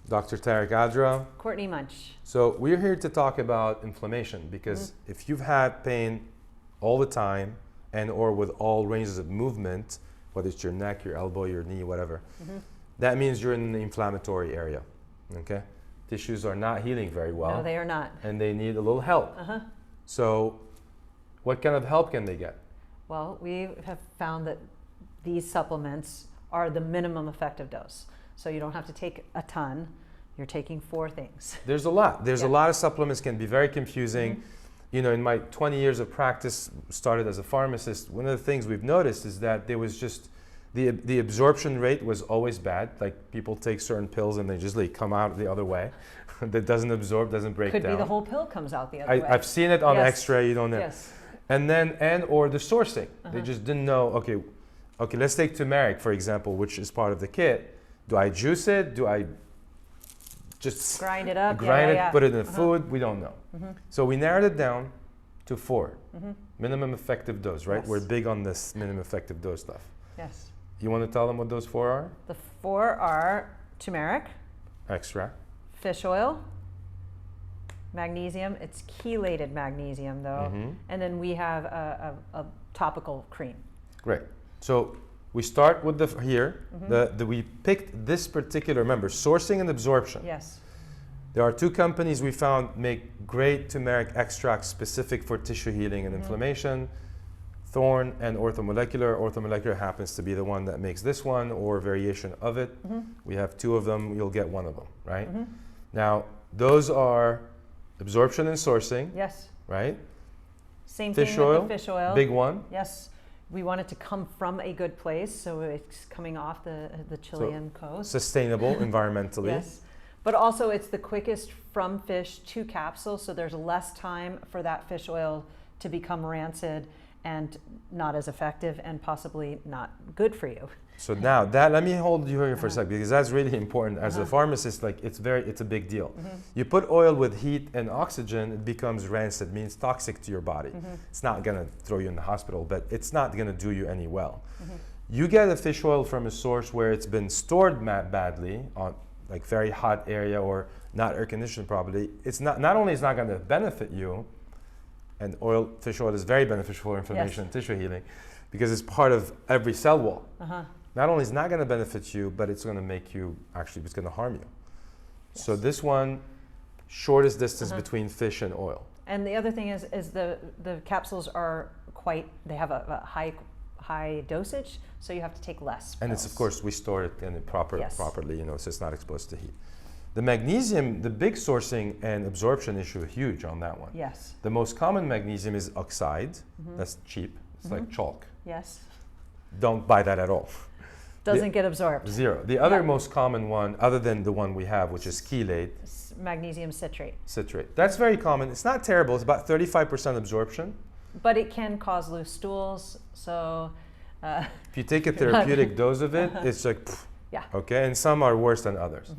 Dr. Tarek Adra. Courtney Munch. So we're here to talk about inflammation because if you've had pain all the time and or with all ranges of movement, whether it's your neck, your elbow, your knee, whatever, that means you're in the inflammatory area, okay? Tissues are not healing very well. No, they are not. And they need a little help. So what kind of help can they get? Well, we have found that these supplements are the minimum effective dose. So you don't have to take a ton. You're taking 4 things. There's a lot. There's a lot of supplements, can be very confusing. You know, in my 20 years of practice, started as a pharmacist, one of the things we've noticed is that there was just, the absorption rate was always bad. Like people take certain pills and they just like come out the other way. That doesn't absorb, doesn't break down. Could be the whole pill comes out the other way. I've seen it on X-ray, you don't know. Yes. And then, or the sourcing. They just didn't know, okay, let's take turmeric, for example, which is part of the kit. Do I juice it? Do I just grind it up? Put it in the food? We don't know. So we narrowed it down to 4. Minimum effective dose, right? We're big on this minimum effective dose stuff. Yes. You want to tell them what those 4 are? The 4 are turmeric, extract, fish oil, magnesium. It's chelated magnesium though. And then we have a topical cream. Great. So we start with we picked this particular, remember, sourcing and absorption. Yes. There are 2 companies we found make great turmeric extracts specific for tissue healing and inflammation. Thorne and Orthomolecular. Orthomolecular happens to be the one that makes this one or a variation of it. We have 2 of them, you'll get 1 of them, right? Now, those are absorption and sourcing. Yes. Right? Same fish thing oil, with the fish oil. Big one. Yes. We want it to come from a good place, so it's coming off the Chilean coast. Sustainable environmentally. Yes. But also it's the quickest from fish to capsule, so there's less time for that fish oil to become rancid and not as effective and possibly not good for you. So now let me hold you here for a second because that's really important. As a pharmacist, like it's a big deal. You put oil with heat and oxygen, it becomes rancid, means toxic to your body. It's not gonna throw you in the hospital, but it's not gonna do you any well. You get a fish oil from a source where it's been stored badly on like very hot area or not air conditioned properly. It's not only it's not gonna benefit you, and fish oil is very beneficial for inflammation and tissue healing because it's part of every cell wall. Not only is it not going to benefit you, but it's going to make you, actually, it's going to harm you. So this one, shortest distance between fish and oil. And the other thing is the capsules are they have a high dosage, so you have to take less pills. And it's, of course, we store it in properly, you know, so it's not exposed to heat. The magnesium, the big sourcing and absorption issue is huge on that one. Yes. The most common magnesium is oxide. That's cheap. It's like chalk. Yes. Don't buy that at all. Doesn't get absorbed. 0. The other most common one, other than the one we have, which is chelate. Magnesium citrate. Citrate. That's very common. It's not terrible. It's about 35% absorption. But it can cause loose stools. So if you take a therapeutic dose of it, it's like, okay, and some are worse than others.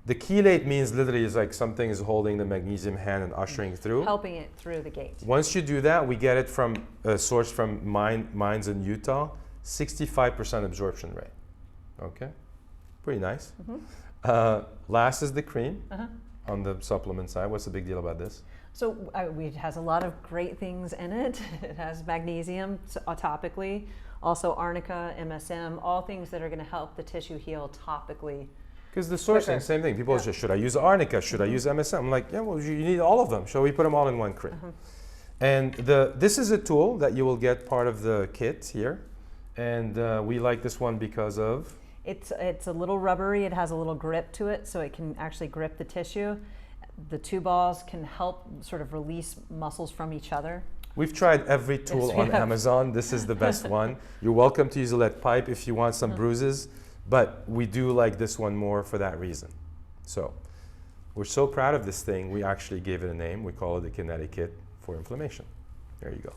The chelate means literally is like something is holding the magnesium hand and ushering through. Helping it through the gate. Once you do that, we get it from a source from mines in Utah, 65% absorption rate. Okay, pretty nice. Last is the cream on the supplement side. What's the big deal about this? So it has a lot of great things in it. It has magnesium topically, also Arnica, MSM, all things that are going to help the tissue heal topically. Because the sourcing, same thing. People just, should I use Arnica? Should I use MSM? I'm like, yeah, well, you need all of them. Shall we put them all in one cream? And this is a tool that you will get part of the kit here. And we like this one because of? It's a little rubbery. It has a little grip to it, so it can actually grip the tissue. The 2 balls can help sort of release muscles from each other. We've tried every tool on Amazon. This is the best one. You're welcome to use a lead pipe if you want some bruises. But we do like this one more for that reason. So we're so proud of this thing, we actually gave it a name. We call it the KINETIKIT for inflammation. There you go.